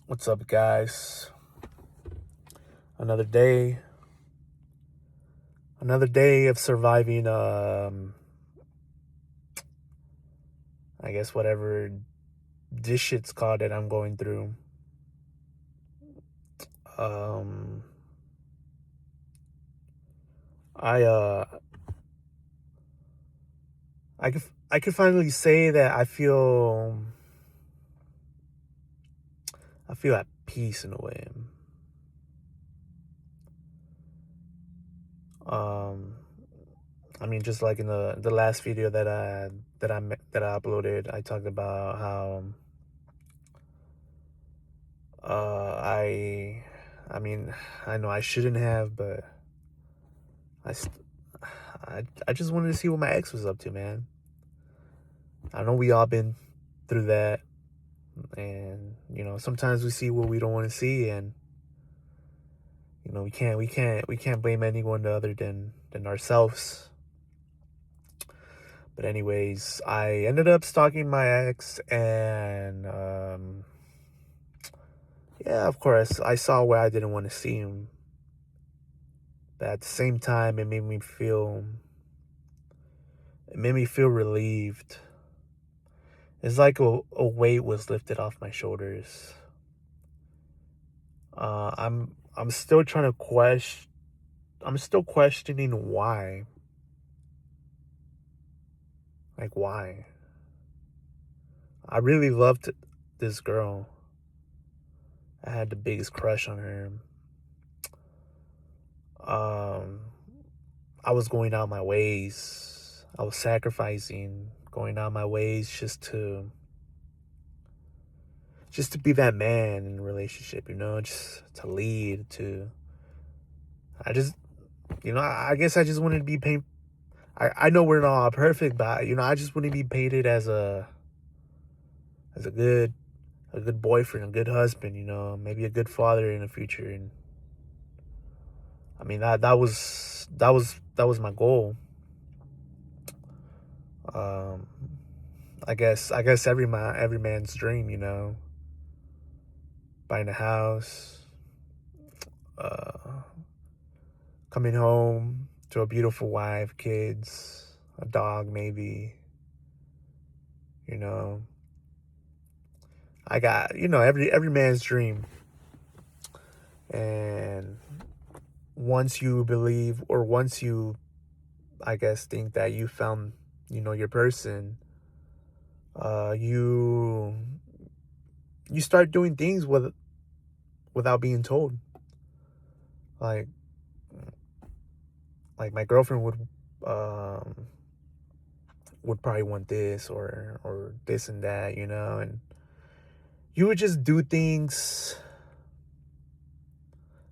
What's up, guys? Another day. Another day of surviving, I guess whatever this shit's called that I'm going through. Um, I, uh, I could finally say that I feel at peace in a way. Um, I mean, just like in the last video that I uploaded, I talked about how, uh, I, I mean, I know I shouldn't have, but I, st- I just wanted to see what my ex was up to, man. I know we all been through that, and sometimes we see what we don't want to see, and we can't blame anyone other than ourselves. But anyways, I ended up stalking my ex, and yeah, of course, I saw where I didn't want to see him, but at the same time, it made me feel relieved. It's like a weight was lifted off my shoulders. I'm still trying to question. I'm still questioning why. Like why? I really loved this girl. I had the biggest crush on her. Um, I was going out my ways. I was sacrificing, going out my ways just to be that man in a relationship. Just to lead. I just, I guess I just wanted to be paid. I know we're not all perfect, but I just want to be painted as a good boyfriend, a good husband, maybe a good father in the future. And I mean that was my goal. Um, I guess every man's dream, buying a house, uh, coming home to a beautiful wife, kids, a dog, maybe. You know, I got every man's dream. And once you believe, or once you, I guess, think that you found, your person, you start doing things without being told. Like my girlfriend would probably want this or this and that, and you would just do things.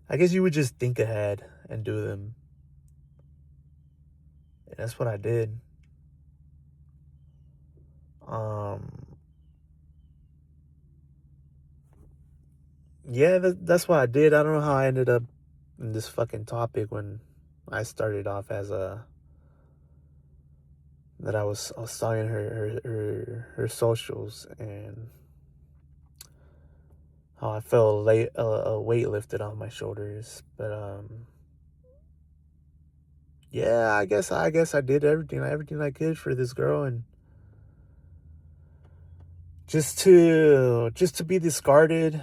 I guess you would just think ahead and do them. And that's what I did. Um, yeah, that's what I did. I don't know how I ended up in this fucking topic when I started off as that I was stalking her socials, and how I felt a weight lifted off my shoulders. But yeah, I guess I did everything I could for this girl, and just to be discarded.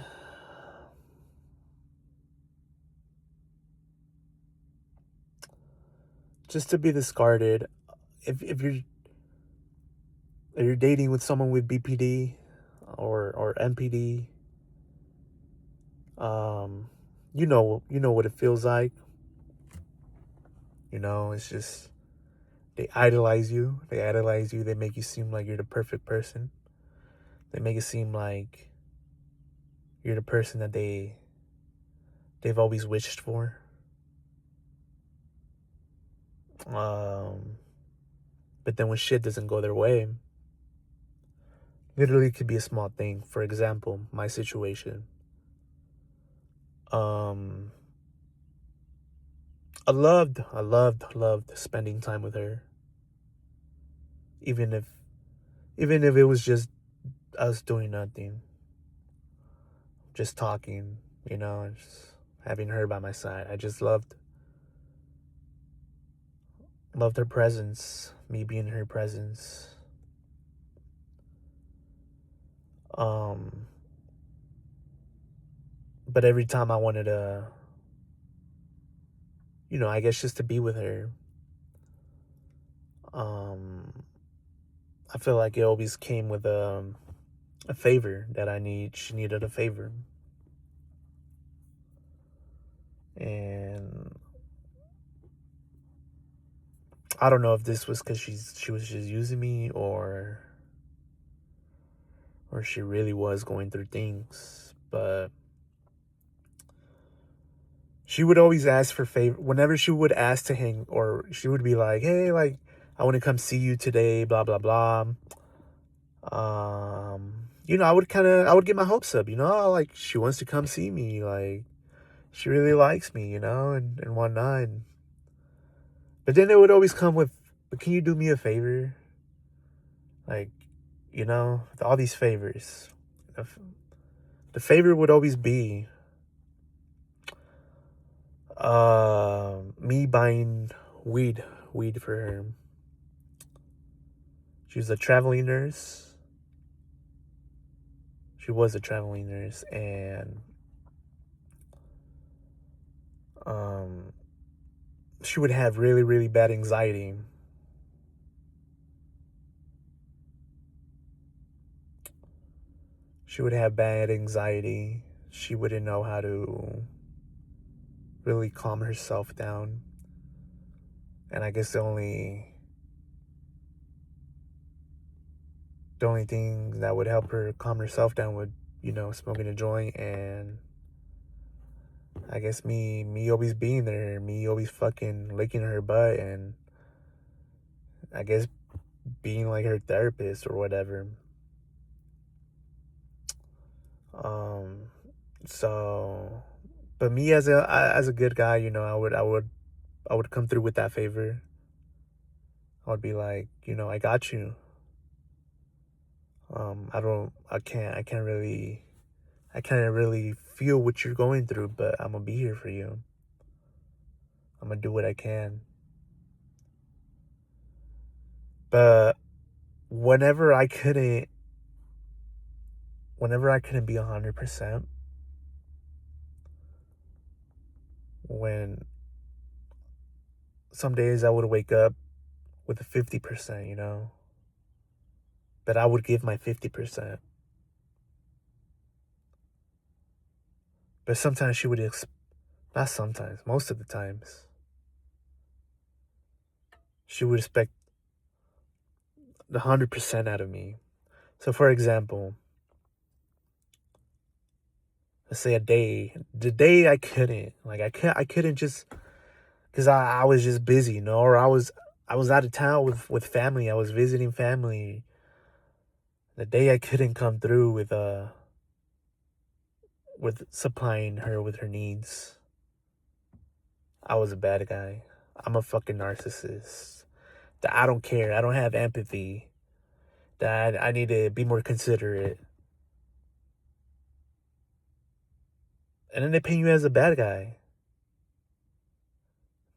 Just to be discarded. If you're dating with someone with BPD or MPD, you know what it feels like. It's just they idolize you. They idolize you. They make you seem like you're the perfect person. They make it seem like you're the person that they've always wished for. But then when shit doesn't go their way, literally it could be a small thing. For example, my situation. Um, loved spending time with her. Even if it was just us doing nothing. just talking, and just having her by my side. I just loved her presence, me being in her presence. Um, but every time I wanted to, I guess just to be with her, um, I feel like it always came with a favor that I need. She needed a favor, and I don't know if this was because she was just using me, or she really was going through things, but she would always ask for favor whenever she would ask to hang, or she would be like, "Hey, like, I want to come see you today, blah blah blah." I would get my hopes up, like she wants to come see me, like she really likes me, and whatnot. But then it would always come with, "But can you do me a favor?" Like, all these favors. The, the favor would always be me buying weed, weed for her. She was a traveling nurse. She was a traveling nurse, and um, she would have really, really bad anxiety. She would have bad anxiety. She wouldn't know how to really calm herself down. And I guess the only thing that would help her calm herself down would, smoking a joint, and I guess me always being there, me always fucking licking her butt, and I guess being like her therapist or whatever. Um, so, but me as a good guy, I would come through with that favor. I would be like, I got you. I can't really feel what you're going through, but I'm gonna be here for you. I'm gonna do what I can. But whenever I couldn't, whenever I couldn't be 100%, when some days I would wake up with a 50%, but I would give my 50%. But sometimes not sometimes, most of the times, she would expect the 100% out of me. So, for example, let's say the day I couldn't, like I couldn't just, because I was just busy, or I was out of town with family. I was visiting family. The day I couldn't come through with supplying her with her needs, I was a bad guy. I'm a fucking narcissist. That I don't care. I don't have empathy. That I need to be more considerate. And then they paint you as a bad guy.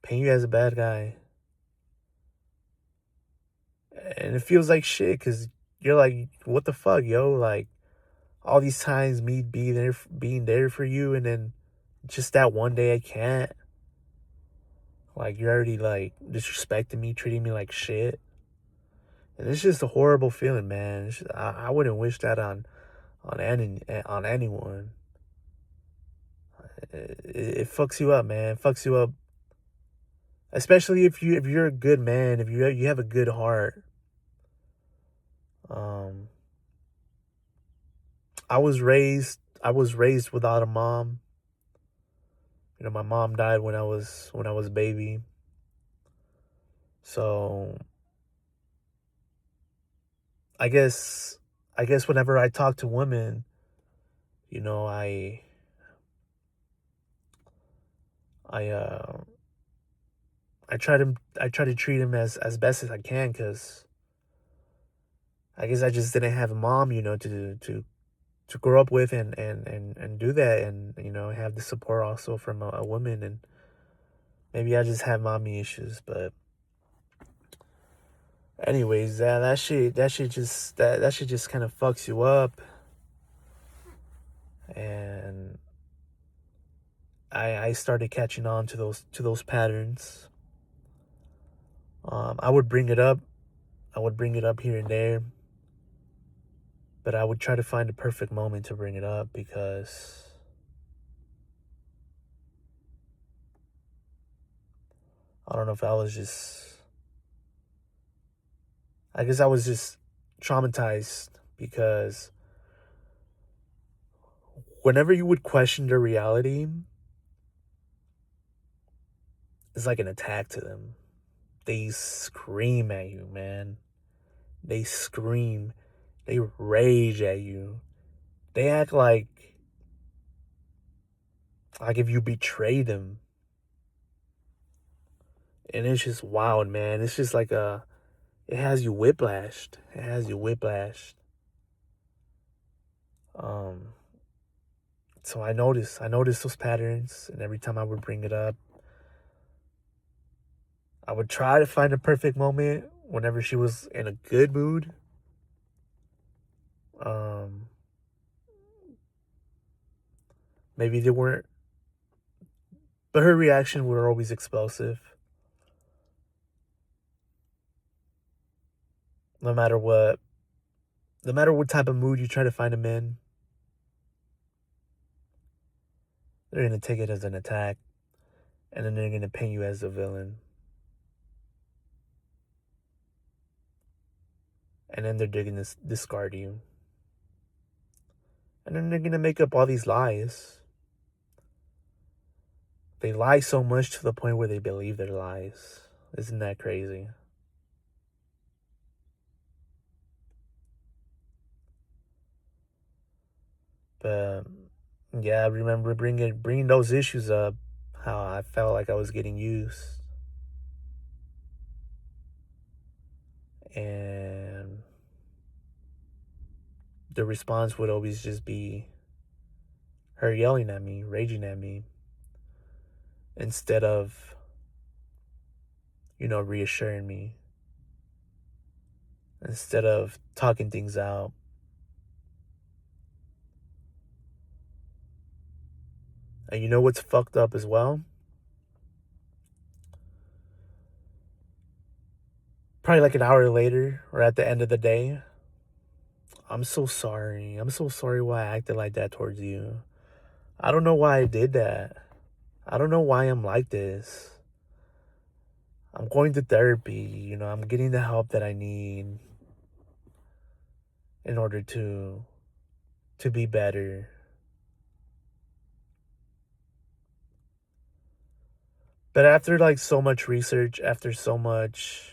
Paint you as a bad guy. And it feels like shit because you're like, what the fuck, yo? Like, all these times me being there for you, and then just that one day I can't. Like, you're already like disrespecting me, treating me like shit. And it's just a horrible feeling, man. I wouldn't wish that on anyone. It fucks you up, man. It fucks you up, especially if you're a good man, if you have a good heart. Um, I was raised without a mom. My mom died when I was a baby. So I guess whenever I talk to women, you know, I I try to treat them as best as I can, because I guess I just didn't have a mom, to to grow up with and do that, and have the support also from a woman. And maybe I just have mommy issues, but anyways, that shit just kind of fucks you up. And I started catching on to those patterns. I would bring it up. I would bring it up here and there, but I would try to find the perfect moment to bring it up, because I don't know if I guess I was just traumatized, because whenever you would question their reality, it's like an attack to them. They scream at you, man. They scream. They rage at you. They act like if you betrayed them. And it's just wild, man. It's just like it has you whiplashed. It has you whiplashed. Um, so I noticed those patterns, and every time I would bring it up, I would try to find a perfect moment whenever she was in a good mood. Um, maybe they weren't, but her reaction were always explosive. No matter what, no matter what type of mood you try to find them in, they're gonna take it as an attack, and then they're gonna paint you as the villain, and then they're gonna discard you, and then they're gonna make up all these lies. They lie so much to the point where they believe their lies. Isn't that crazy? But yeah, I remember bringing those issues up. How I felt like I was getting used, and the response would always just be her yelling at me, raging at me, instead of reassuring me, instead of talking things out. And you know what's fucked up as well? Probably like an hour later, or at the end of the day, I'm so sorry. I'm so sorry why I acted like that towards you. I don't know why I did that. I don't know why I'm like this. I'm going to therapy, I'm getting the help that I need in order to be better. But after like so much research, after so much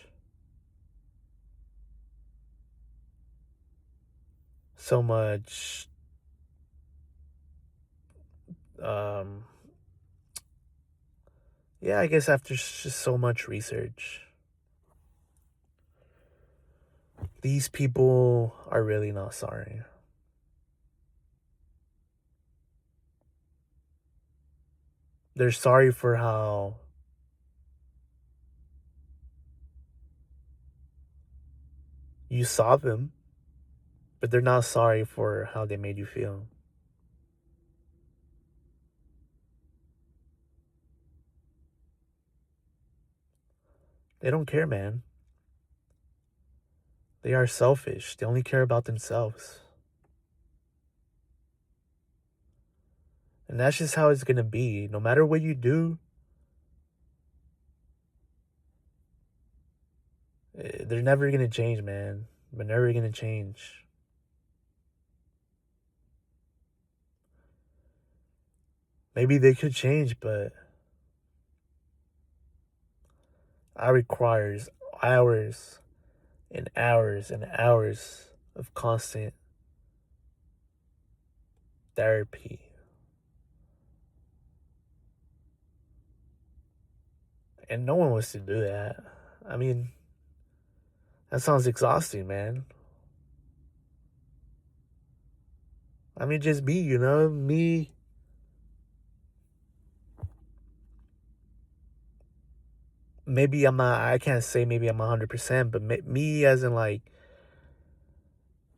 um yeah, I guess after just so much research, these people are really not sorry. They're sorry for how you saw them, but they're not sorry for how they made you feel. They don't care, man. They are selfish. They only care about themselves. And that's just how it's going to be. No matter what you do, they're never going to change, man. They're never going to change. Maybe they could change, but it requires hours and hours and hours of constant therapy. And no one wants to do that. I mean, that sounds exhausting, man. I mean, just me, you know, me. Maybe I'm not, I can't say maybe I'm 100%, but me as in like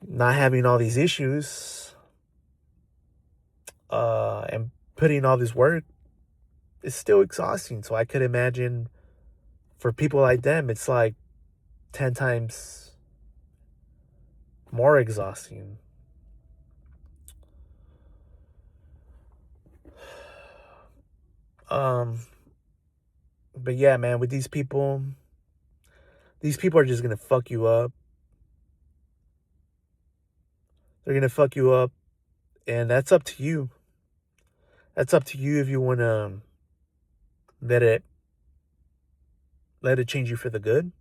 not having all these issues, and putting all this work is still exhausting. So I could imagine for people like them, it's like 10 times more exhausting. Um, but yeah, man, with these people are just gonna fuck you up. They're gonna fuck you up, and that's up to you. That's up to you if you wanna let it let it change you for the good,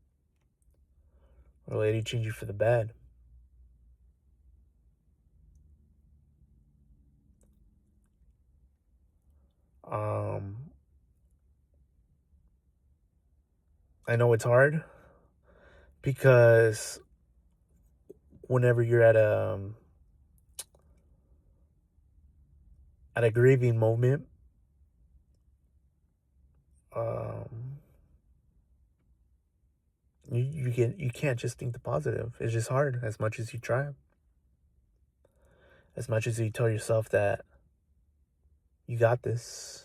or let it change you for the bad. Um, I know it's hard because whenever you're at a grieving moment, um, you can't just think the positive. It's just hard as much as you try, as much as you tell yourself that you got this.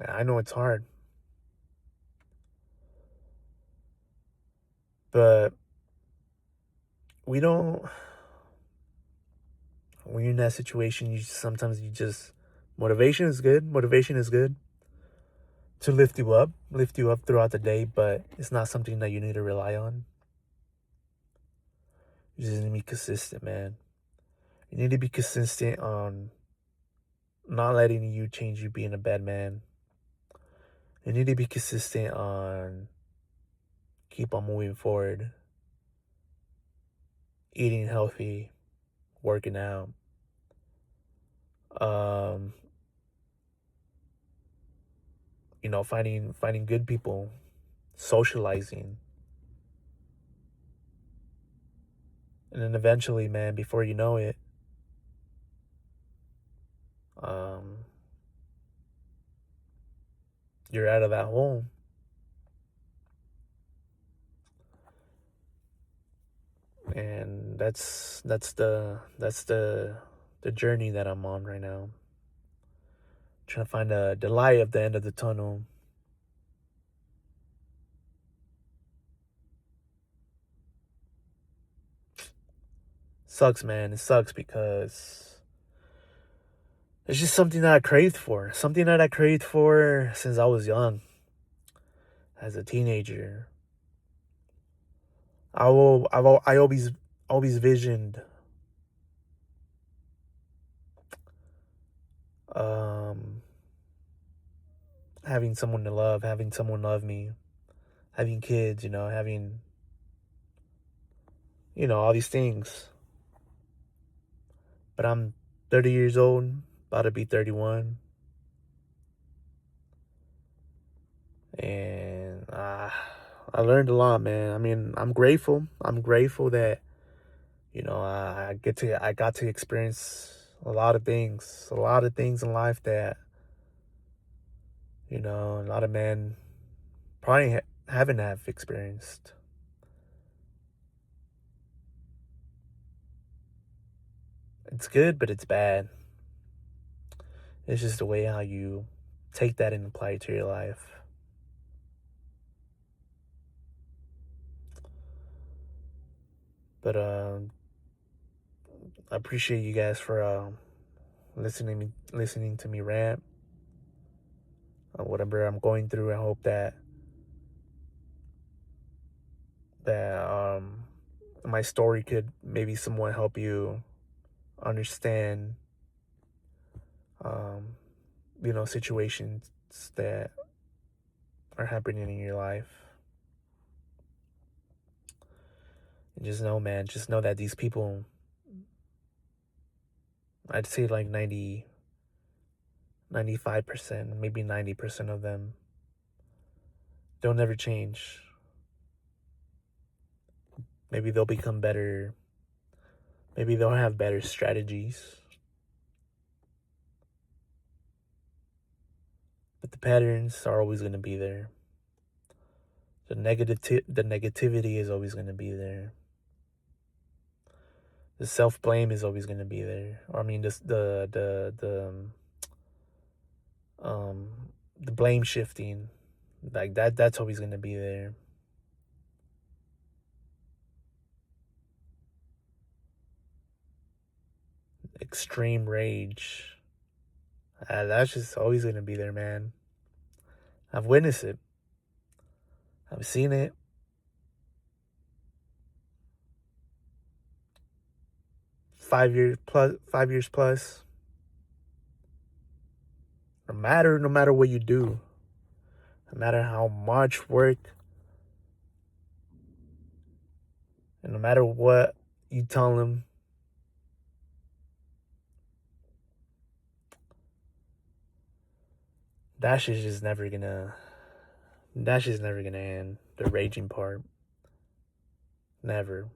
I know it's hard, but we don't. When you're in that situation, sometimes you just motivation is good. Motivation is good to lift you up throughout the day, but it's not something that you need to rely on. You just need to be consistent, man. You need to be consistent on not letting you change you being a bad man. You need to be consistent on keep on moving forward, eating healthy, working out, um, finding good people, socializing. And then eventually, man, before you know it, um, you're out of that hole. And that's the journey that I'm on right now. Trying to find the light at the end of the tunnel. Sucks, man. It sucks because it's just something that I craved for. Something that I craved for since I was young, as a teenager. I always visioned um having someone to love, having someone love me, having kids, having all these things. But I'm 30 years old, about to be 31, and I learned a lot, man. I mean, I'm grateful. I'm grateful that I got to experience a lot of things in life that a lot of men probably haven't have experienced. It's good, but it's bad. It's just the way how you take that and apply it to your life. But I appreciate you guys for listening to me rant on whatever I'm going through. I hope that my story could maybe somewhat help you understand um situations that are happening in your life. And just know, man, just know that these people, I'd say like 95%, maybe 90% of them, they'll never change. Maybe they'll become better. Maybe they'll have better strategies. But the patterns are always going to be there. The negativity is always going to be there. The self blame is always going to be there. Or I mean, um the blame shifting, like that's always going to be there. Extreme rage, that's just always going to be there, man. I've witnessed it. I've seen it. 5 years plus, 5 years plus. No matter what you do, no matter how much work, and no matter what you tell them, that shit's just never gonna. That shit's never gonna end. The raging part, never.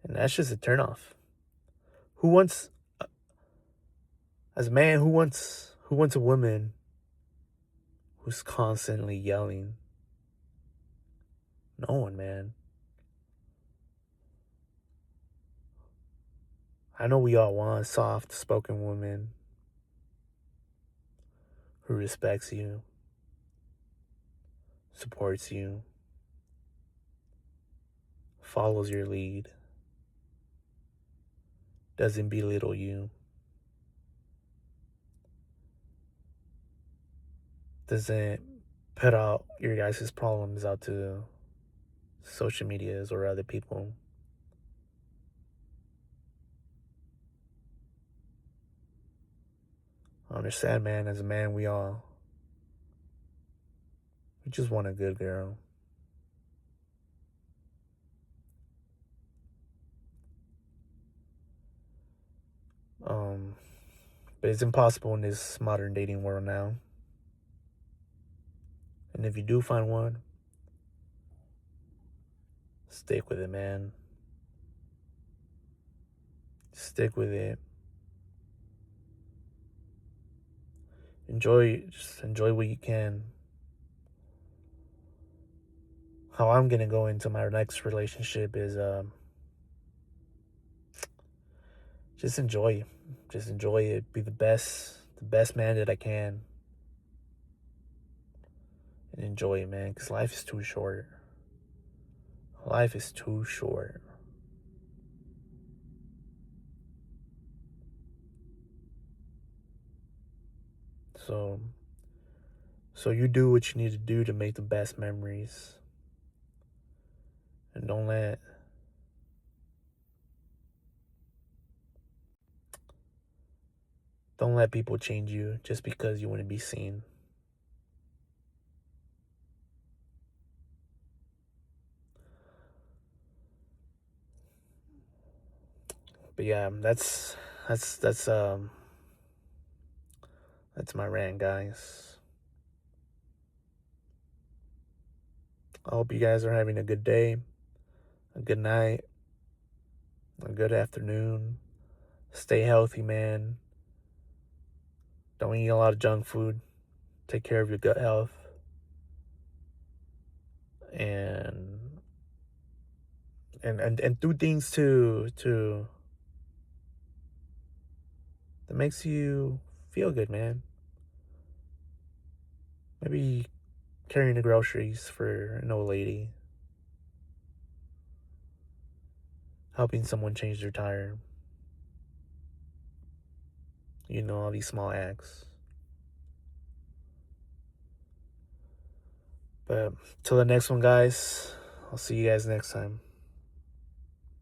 And that's just a turnoff. Who wants, as a man, who wants a woman who's constantly yelling? No one, man. I know we all want a soft spoken woman who respects you, supports you, follows your lead, doesn't belittle you, doesn't put out your guys' problems out to social medias or other people. I understand, man. As a man, we just want a good girl. Um, but it's impossible in this modern dating world now. And if you do find one, stick with it, man. Stick with it. Just enjoy what you can. How I'm gonna go into my next relationship is just enjoy. Just enjoy it. Be the best man that I can. And enjoy it, man, because life is too short. Life is too short. So you do what you need to do to make the best memories. And don't let people change you just because you want to be seen. But yeah, that's my rant, guys. I hope you guys are having a good day, a good night, a good afternoon. Stay healthy, man. Don't eat a lot of junk food. Take care of your gut health. And do things that makes you feel good, man. Maybe carrying the groceries for an old lady, helping someone change their tire. All these small acts. But till the next one, guys, I'll see you guys next time.